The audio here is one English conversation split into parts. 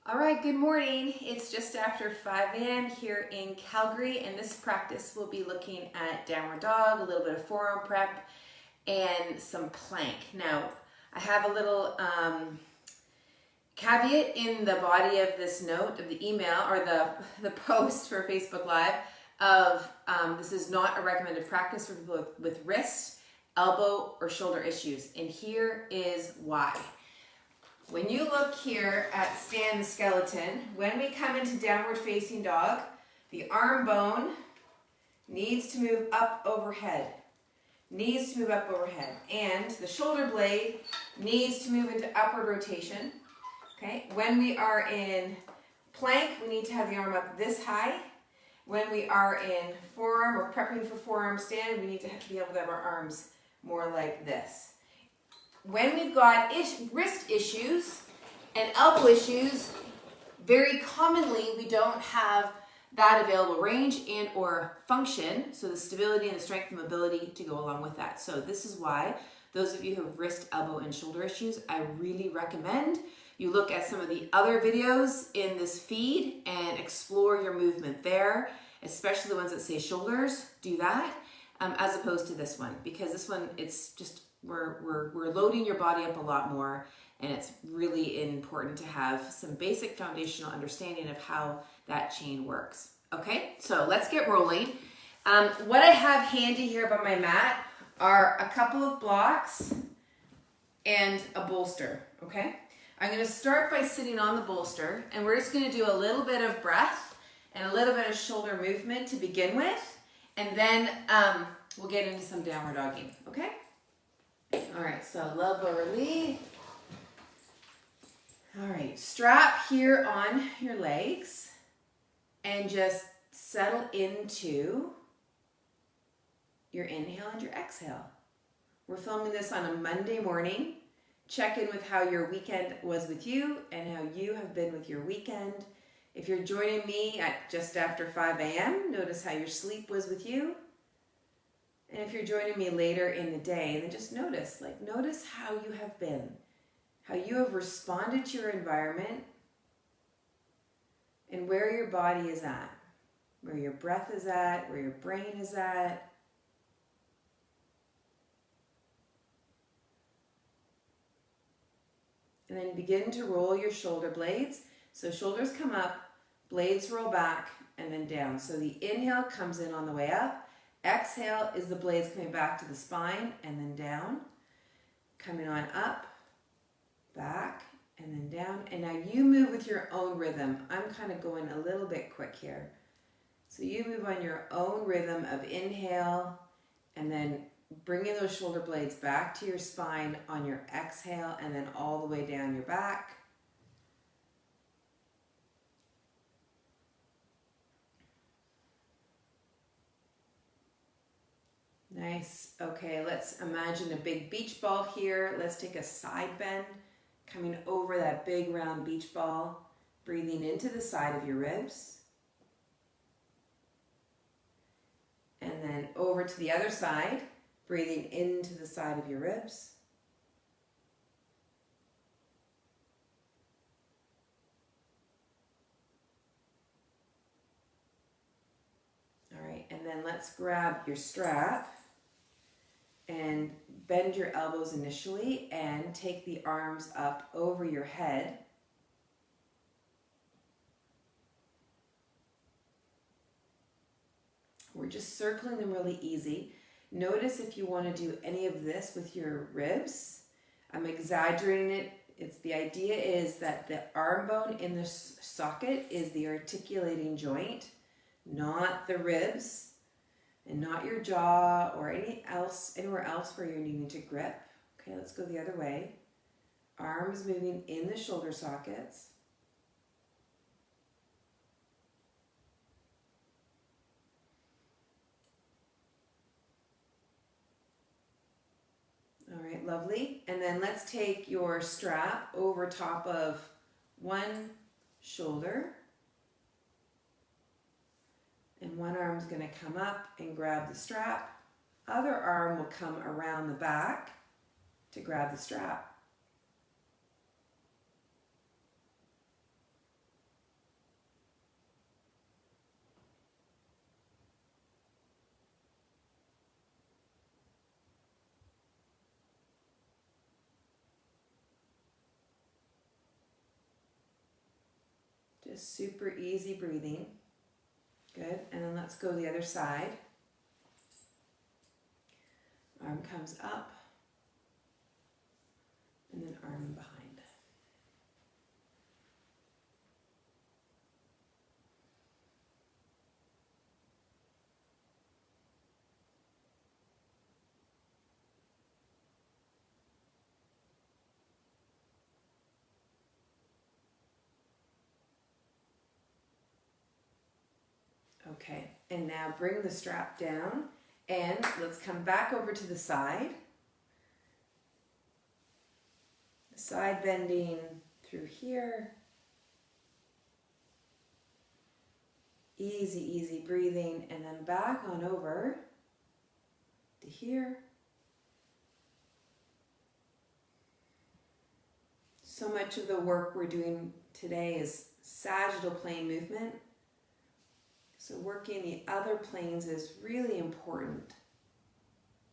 All right, good morning. It's just after 5 a.m. here in Calgary, and this practice will be looking at downward dog, a little bit of forearm prep, and some plank. Now, I have a little caveat in the body of this note, of the email, or the post for Facebook Live, of this is not a recommended practice for people with wrist, elbow, or shoulder issues, and here is why. When you look here at stand the skeleton, when we come into downward facing dog, the arm bone needs to move up overhead. And the shoulder blade needs to move into upward rotation. Okay? When we are in plank, we need to have the arm up this high. When we are in forearm or prepping for forearm stand, we need to be able to have our arms more like this. When we've got wrist issues and elbow issues, very commonly we don't have that available range and or function, so the stability and the strength and mobility to go along with that. So this is why those of you who have wrist, elbow, and shoulder issues, I really recommend you look at some of the other videos in this feed and explore your movement there, especially the ones that say shoulders. Do that as opposed to this one, because this one, it's just we're loading your body up a lot more, and it's really important to have some basic foundational understanding of how that chain works. Okay, so let's get rolling. What I have handy here by my mat are a couple of blocks and a bolster. Okay, I'm going to start by sitting on the bolster, and we're just going to do a little bit of breath and a little bit of shoulder movement to begin with, and then we'll get into some downward dogging. Okay. All right, so low lower lead. All right, strap here on your legs and just settle into your inhale and your exhale. We're filming this on a Monday morning. Check in with how your weekend was with you and how you have been with your weekend. If you're joining me at just after 5 a.m., notice how your sleep was with you. And if you're joining me later in the day, then just notice how you have been, how you have responded to your environment, and where your body is at, where your breath is at, where your brain is at. And then begin to roll your shoulder blades. So shoulders come up, blades roll back, and then down. So the inhale comes in on the way up. Exhale is the blades coming back to the spine and then down. Coming on up, back, and then down. And now you move with your own rhythm. I'm kind of going a little bit quick here. So you move on your own rhythm of inhale and then bringing those shoulder blades back to your spine on your exhale and then all the way down your back. Nice. Okay, let's imagine a big beach ball here. Let's take a side bend, coming over that big round beach ball, breathing into the side of your ribs. And then over to the other side, breathing into the side of your ribs. All right, and then let's grab your strap and bend your elbows initially and take the arms up over your head. We're just circling them really easy. Notice if you want to do any of this with your ribs. I'm exaggerating it. The idea is that the arm bone in the socket is the articulating joint, not the ribs. And not your jaw or anywhere else where you're needing to grip. Okay, let's go the other way. Arms moving in the shoulder sockets. All right, lovely. And then let's take your strap over top of one shoulder. And one arm's going to come up and grab the strap. Other arm will come around the back to grab the strap. Just super easy breathing. Good. And then let's go the other side. Arm comes up. And then arm behind. Okay, and now bring the strap down and let's come back over to the side. Side bending through here. Easy, easy breathing, and then back on over to here. So much of the work we're doing today is sagittal plane movement. So working the other planes is really important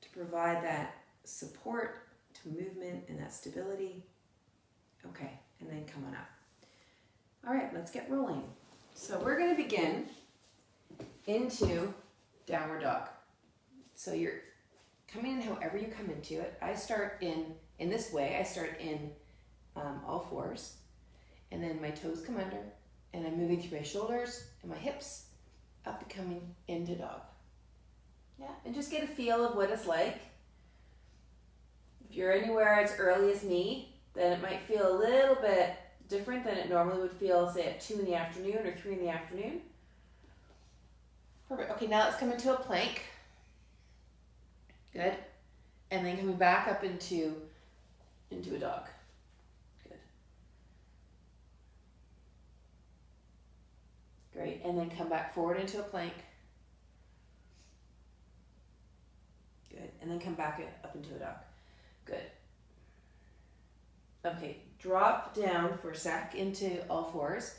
to provide that support to movement and that stability. Okay, and then come on up. All right, let's get rolling. So we're going to begin into downward dog. So you're coming in however you come into it. I start in this way. I start in all fours, and then my toes come under, and I'm moving through my shoulders and my hips up and coming into dog. Yeah, and just get a feel of what it's like. If you're anywhere as early as me, then it might feel a little bit different than it normally would feel, say at 2 in the afternoon or 3 in the afternoon. Perfect. Okay, now let's come into a plank. Good. And then coming back up into a dog. Good. Great. And then come back forward into a plank. Good. And then come back up into a dog. Good. Okay, drop down for a sec into all fours.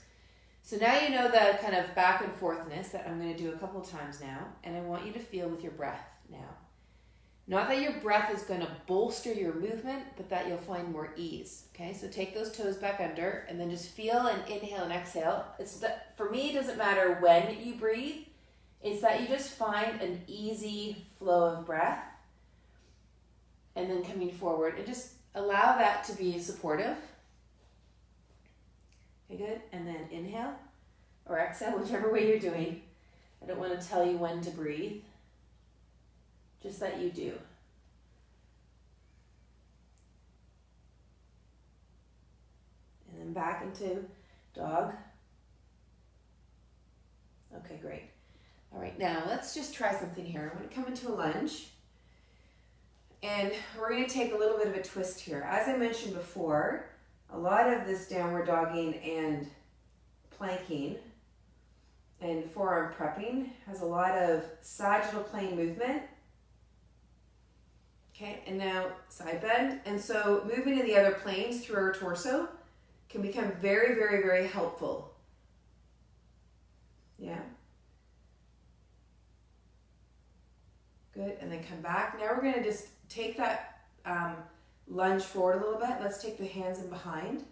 So now you know the kind of back and forthness that I'm going to do a couple times now, and I want you to feel with your breath now. Not that your breath is going to bolster your movement, but that you'll find more ease. Okay, so take those toes back under, and then just feel and inhale and exhale. For me, it doesn't matter when you breathe. It's that you just find an easy flow of breath, and then coming forward, and just allow that to be supportive. Okay, good. And then inhale or exhale, whichever way you're doing. I don't want to tell you when to breathe, just that you do. And then back into dog. Okay, great. All right, now let's just try something here. I'm going to come into a lunge. And we're going to take a little bit of a twist here. As I mentioned before, a lot of this downward dogging and planking and forearm prepping has a lot of sagittal plane movement. Okay, and now side bend. And so moving to the other planes through our torso can become very, very, very helpful. Yeah. Good, and then come back. Now we're going to just take that lunge forward a little bit. Let's take the hands in behind.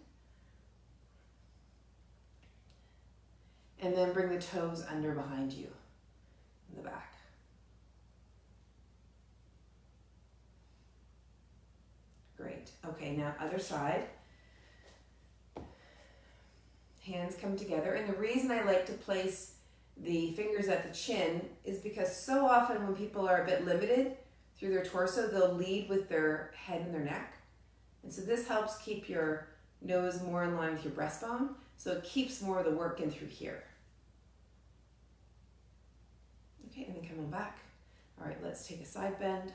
And then bring the toes under behind you in the back. Great. Okay, now other side. Hands come together. And the reason I like to place the fingers at the chin is because so often when people are a bit limited through their torso, they'll lead with their head and their neck. And so this helps keep your nose more in line with your breastbone. So it keeps more of the work in through here. Okay, and then coming back. All right, let's take a side bend.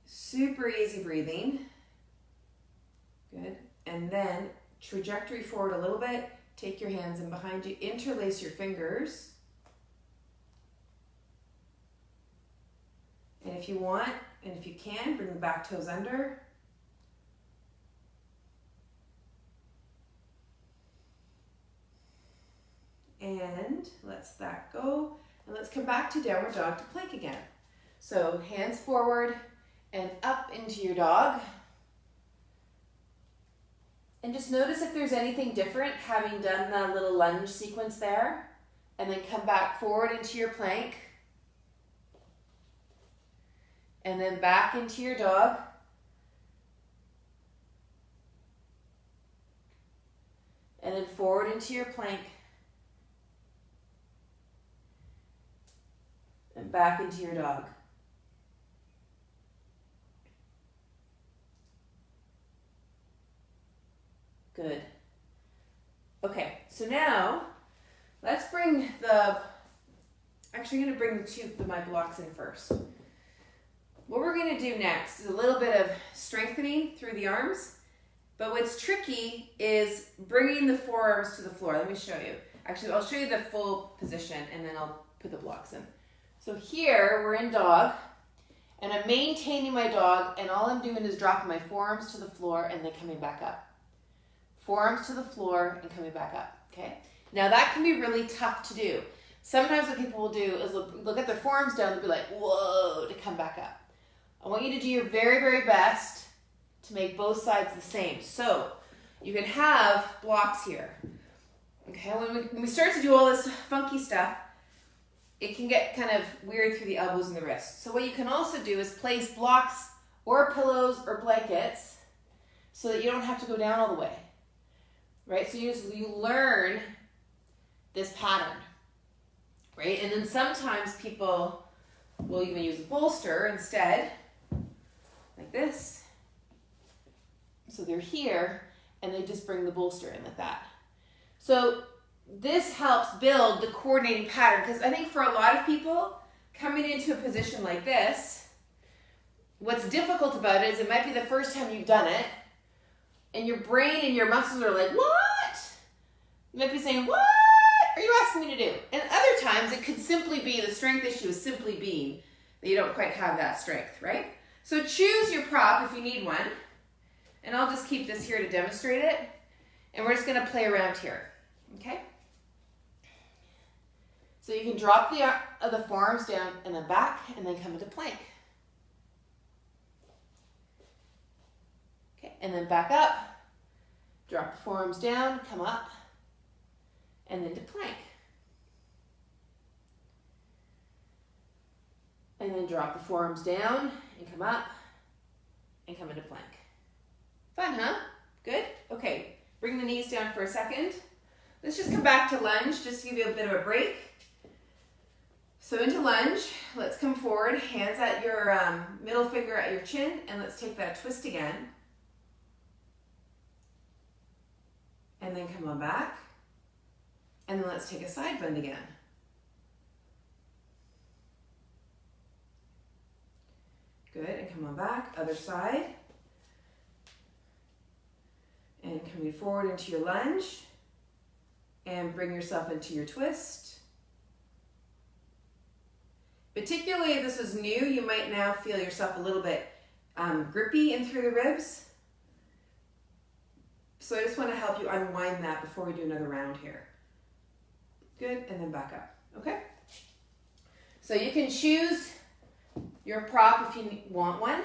Super easy breathing. Good. And then trajectory forward a little bit. Take your hands in behind you. Interlace your fingers. And if you want, and if you can, bring the back toes under. And let's that go. And let's come back to downward dog to plank again. So hands forward and up into your dog. And just notice if there's anything different having done the little lunge sequence there. And then come back forward into your plank. And then back into your dog. And then forward into your plank. And back into your dog. Good. Okay, so now let's bring actually I'm going to bring my blocks in first. What we're going to do next is a little bit of strengthening through the arms, but what's tricky is bringing the forearms to the floor. Let me show you. Actually, I'll show you the full position and then I'll put the blocks in. So here we're in dog and I'm maintaining my dog and all I'm doing is dropping my forearms to the floor and then coming back up. Forearms to the floor and coming back up, okay? Now that can be really tough to do. Sometimes what people will do is look at their forearms down and be like, whoa, to come back up. I want you to do your very, very best to make both sides the same. So you can have blocks here, okay? When we start to do all this funky stuff, it can get kind of weird through the elbows and the wrists. So what you can also do is place blocks or pillows or blankets so that you don't have to go down all the way. Right, so you learn this pattern, right? And then sometimes people will even use a bolster instead, like this. So they're here, and they just bring the bolster in like that. So this helps build the coordinating pattern, because I think for a lot of people, coming into a position like this, what's difficult about it is it might be the first time you've done it, and your brain and your muscles are like, what? You might be saying, what are you asking me to do? And other times it could simply be the strength issue is simply being that you don't quite have that strength, right? So choose your prop if you need one. And I'll just keep this here to demonstrate it. And we're just going to play around here, okay? So you can drop the forearms down and then back and then come into plank. Okay, and then back up, drop the forearms down, come up, and then to plank. And then drop the forearms down and come up and come into plank. Fun, huh? Good? Okay, bring the knees down for a second. Let's just come back to lunge, just to give you a bit of a break. So into lunge, let's come forward, hands at your middle finger at your chin, and let's take that twist again. And then come on back. And then let's take a side bend again. Good, and come on back, other side. And coming forward into your lunge. And bring yourself into your twist. Particularly if this is new, you might now feel yourself a little bit grippy in through the ribs. So I just want to help you unwind that before we do another round here. Good, and then back up, okay? So you can choose your prop if you want one.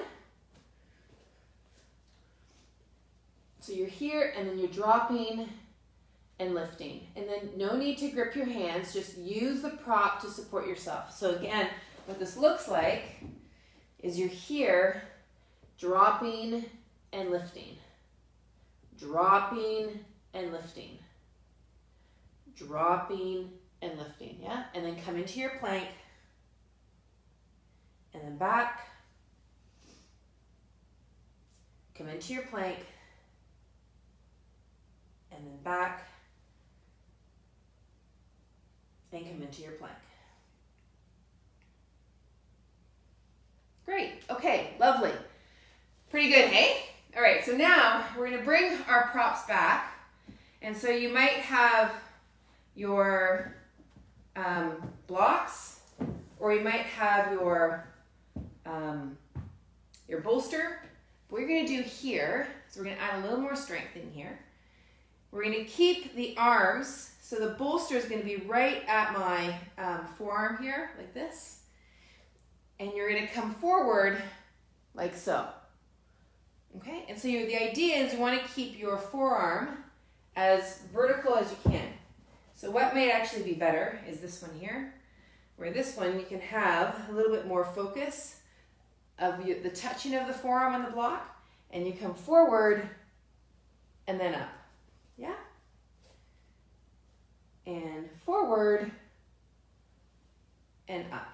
So you're here, and then you're dropping and lifting. And then no need to grip your hands, just use the prop to support yourself. So again, what this looks like is you're here, dropping and lifting. Dropping and lifting. Dropping and lifting, yeah? And then come into your plank. And then back. Come into your plank. And then back. And come into your plank. Great, okay, lovely. Pretty good, hey? All right, so now we're gonna bring our props back. And so you might have your blocks, or you might have your bolster. What you're gonna do here, is we're gonna add a little more strength in here. We're gonna keep the arms, so the bolster is gonna be right at my forearm here, like this. And you're gonna come forward like so. Okay, and so the idea is you want to keep your forearm as vertical as you can. So what may actually be better is this one here, where this one you can have a little bit more focus of the touching of the forearm on the block, and you come forward and then up. Yeah? And forward and up.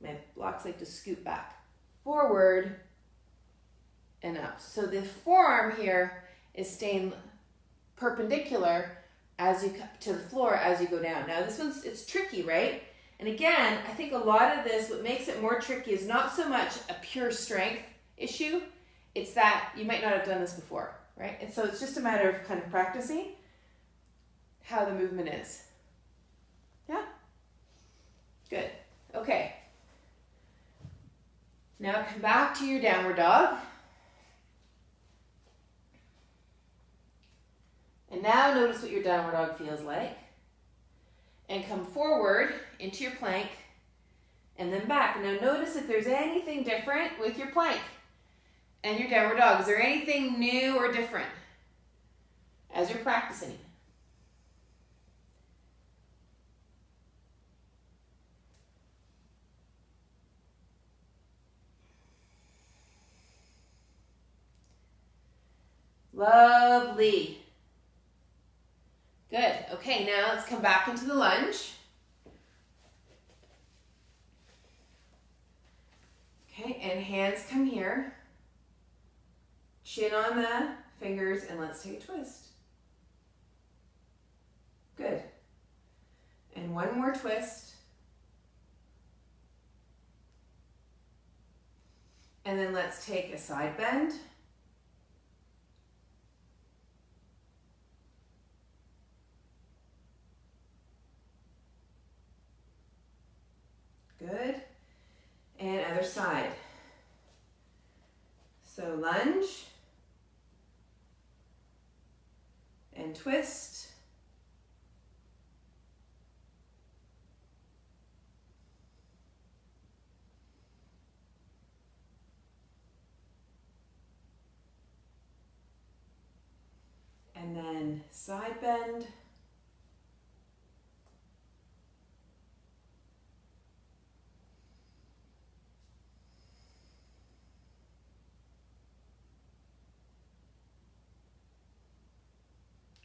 My blocks like to scoot back. Forward and up. So the forearm here is staying perpendicular as you come to the floor as you go down. Now this one's, it's tricky, right? And again, I think a lot of this, what makes it more tricky is not so much a pure strength issue, it's that you might not have done this before, right? And so it's just a matter of kind of practicing how the movement is. Yeah? Good. Okay. Now come back to your downward dog. And now notice what your downward dog feels like. And come forward into your plank and then back. Now notice if there's anything different with your plank and your downward dog. Is there anything new or different as you're practicing? Lovely. Good. Okay, now let's come back into the lunge. Okay, and hands come here. Chin on the fingers, and let's take a twist. Good. And one more twist. And then let's take a side bend. Good. And other side. So lunge and twist. And then side bend.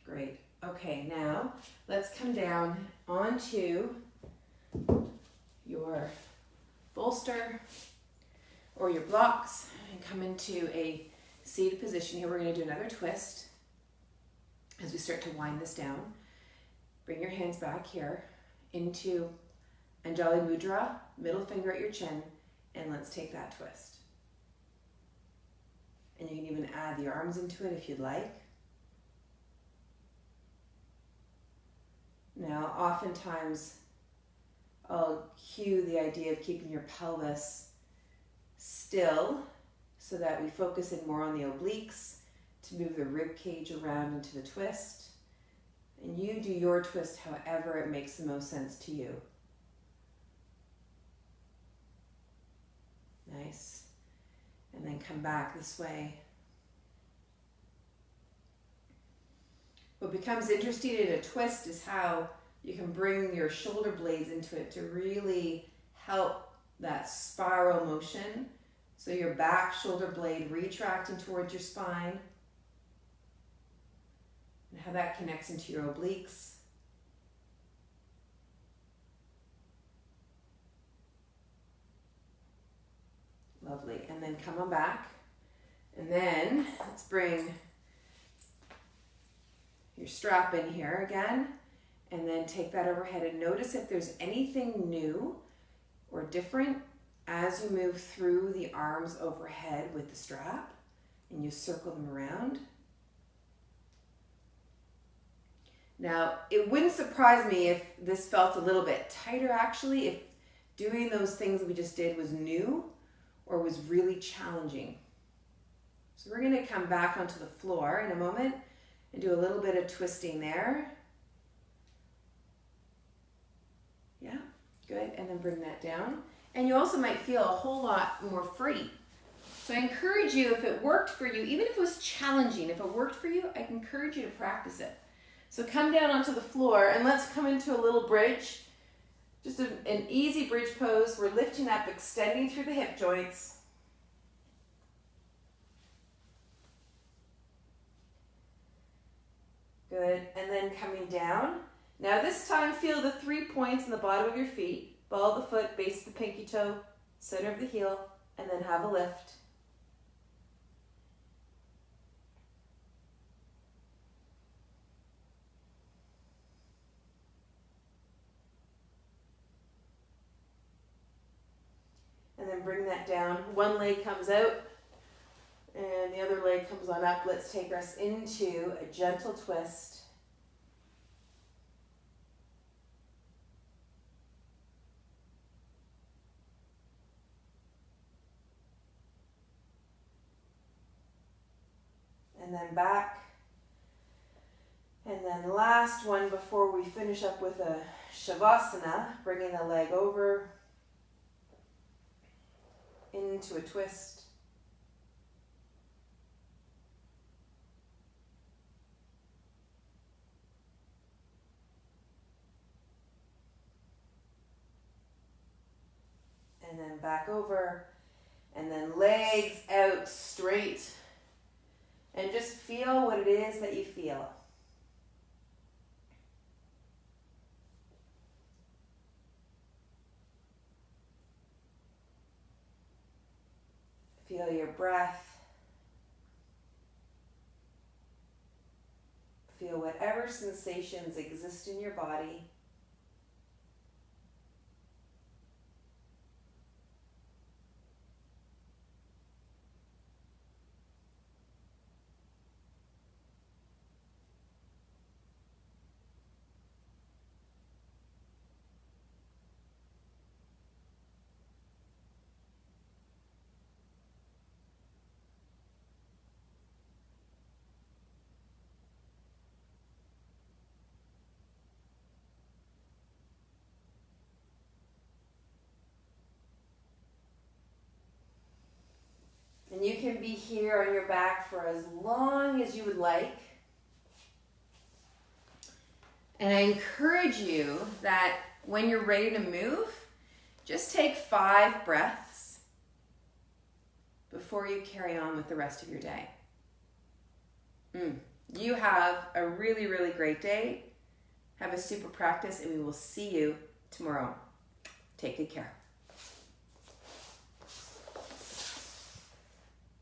Great. Okay, now let's come down onto your bolster or your blocks and come into a seated position here. We're going to do another twist as we start to wind this down. Bring your hands back here into Anjali Mudra, middle finger at your chin, and let's take that twist. And you can even add the arms into it if you'd like. Now, oftentimes, I'll cue the idea of keeping your pelvis still so that we focus in more on the obliques to move the rib cage around into the twist. And you do your twist however it makes the most sense to you. Nice. And then come back this way. What becomes interesting in a twist is how you can bring your shoulder blades into it to really help that spiral motion. So your back shoulder blade retracting towards your spine. And how that connects into your obliques. Lovely. And then come on back. And then let's bring your strap in here again, and then take that overhead and notice if there's anything new or different as you move through the arms overhead with the strap and you circle them around. Now, it wouldn't surprise me if this felt a little bit tighter actually, if doing those things we just did was new or was really challenging. So we're going to come back onto the floor in a moment and do a little bit of twisting there. Yeah, good. And then bring that down. and you also might feel a whole lot more free. So I encourage you, if it worked for you, even if it was challenging, if it worked for you, I encourage you to practice it. So come down onto the floor and let's come into a little bridge. Just an easy bridge pose. We're lifting up, extending through the hip joints. Good, and then coming down. Now this time feel the 3 points in the bottom of your feet. Ball of the foot, base of the pinky toe, center of the heel, and then have a lift. And then bring that down. One leg comes out and the other leg comes on up. Let's take us into a gentle twist. And then back. And then last one before we finish up with a Shavasana, bringing the leg over into a twist. And then back over, and then legs out straight. And just feel what it is that you feel. Feel your breath. Feel whatever sensations exist in your body. And you can be here on your back for as long as you would like. And I encourage you that when you're ready to move, just take 5 breaths before you carry on with the rest of your day. You have a really, really great day. Have a super practice, and we will see you tomorrow. Take good care.